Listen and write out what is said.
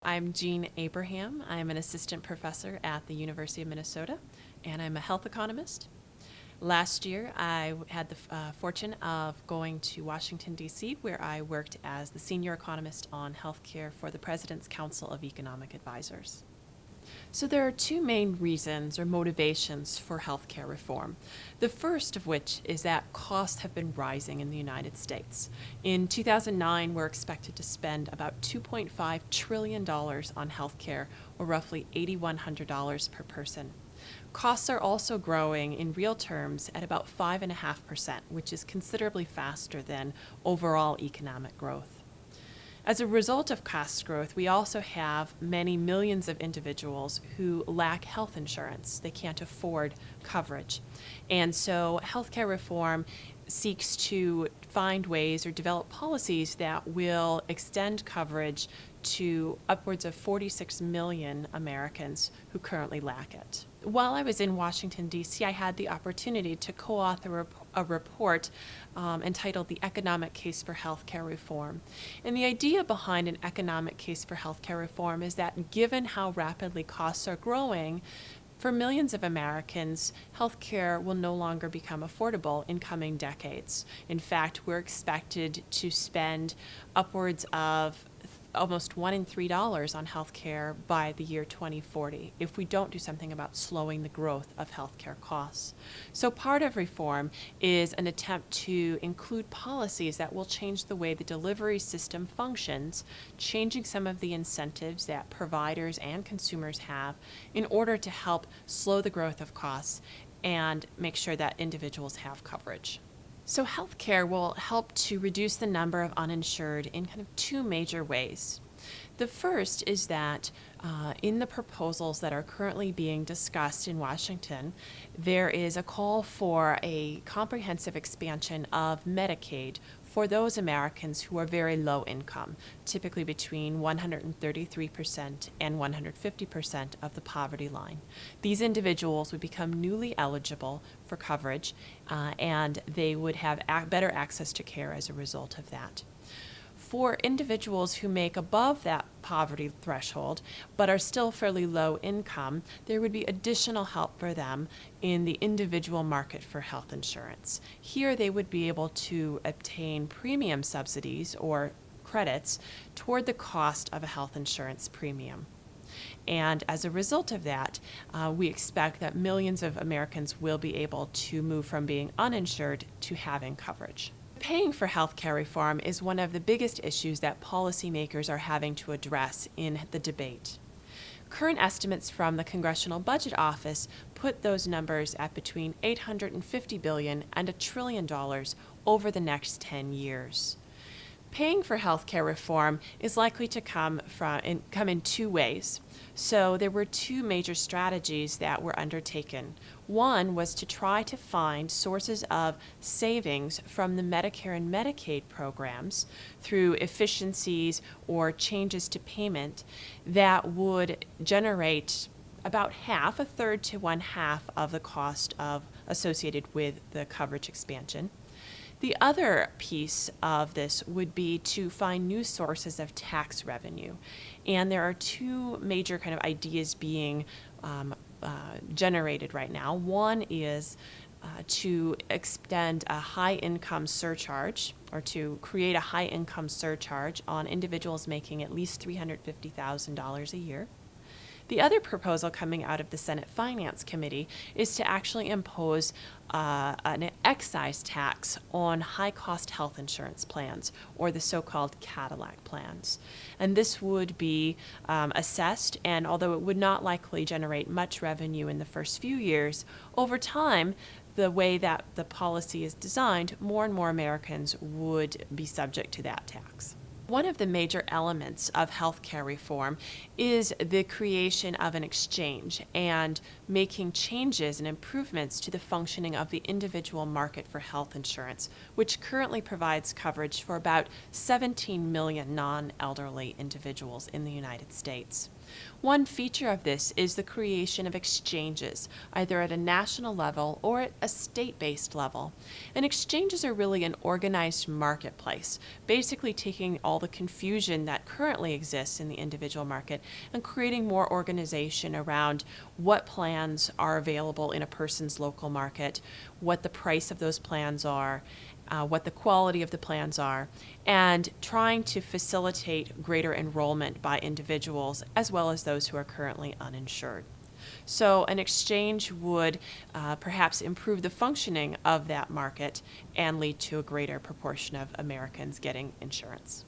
I'm Jean Abraham. I'm an assistant professor at the University of Minnesota, and I'm a health economist. Last year, I had the fortune of going to Washington, D.C., where I worked as the senior economist on healthcare for the President's Council of Economic Advisors. So there are two main reasons or motivations for healthcare reform. The first of which is that costs have been rising in the United States. In 2009, we're expected to spend about $2.5 trillion on healthcare, or roughly $8,100 per person. Costs are also growing in real terms at about 5.5%, which is considerably faster than overall economic growth. As a result of cost growth, we also have many millions of individuals who lack health insurance. They can't afford coverage. And so healthcare reform seeks to find ways or develop policies that will extend coverage to upwards of 46 million Americans who currently lack it. While I was in Washington, D.C., I had the opportunity to co-author a report entitled The Economic Case for Healthcare Reform. And the idea behind an economic case for healthcare reform is that given how rapidly costs are growing, for millions of Americans, healthcare will no longer become affordable in coming decades. In fact, we're expected to spend upwards of almost $1 in $3 on healthcare by the year 2040 if we don't do something about slowing the growth of healthcare costs. So part of reform is an attempt to include policies that will change the way the delivery system functions, changing some of the incentives that providers and consumers have in order to help slow the growth of costs and make sure that individuals have coverage. So healthcare will help to reduce the number of uninsured in kind of two major ways. The first is that in the proposals that are currently being discussed in Washington, there is a call for a comprehensive expansion of Medicaid for those Americans who are very low income, typically between 133% and 150% of the poverty line. These individuals would become newly eligible for coverage, and they would have better access to care as a result of that. For individuals who make above that poverty threshold but are still fairly low income, there would be additional help for them in the individual market for health insurance. Here they would be able to obtain premium subsidies or credits toward the cost of a health insurance premium. And as a result of that, we expect that millions of Americans will be able to move from being uninsured to having coverage. Paying for healthcare reform is one of the biggest issues that policymakers are having to address in the debate. Current estimates from the Congressional Budget Office put those numbers at between $850 billion and $1 trillion over the next 10 years. Paying for healthcare reform is likely to come in two ways. So there were two major strategies that were undertaken. One was to try to find sources of savings from the Medicare and Medicaid programs through efficiencies or changes to payment that would generate about half, a third to one half of the cost associated with the coverage expansion. The other piece of this would be to find new sources of tax revenue. And there are two major kind of ideas being generated right now. One is to extend a high income surcharge, or to create a high income surcharge on individuals making at least $350,000 a year. The other proposal coming out of the Senate Finance Committee is to actually impose an excise tax on high-cost health insurance plans, or the so-called Cadillac plans. And this would be assessed, and although it would not likely generate much revenue in the first few years, over time, the way that the policy is designed, more and more Americans would be subject to that tax. One of the major elements of healthcare reform is the creation of an exchange and making changes and improvements to the functioning of the individual market for health insurance, which currently provides coverage for about 17 million non-elderly individuals in the United States. One feature of this is the creation of exchanges, either at a national level or at a state-based level. And exchanges are really an organized marketplace, basically taking all all the confusion that currently exists in the individual market and creating more organization around what plans are available in a person's local market, what the price of those plans are, what the quality of the plans are, and trying to facilitate greater enrollment by individuals as well as those who are currently uninsured. So an exchange would perhaps improve the functioning of that market and lead to a greater proportion of Americans getting insurance.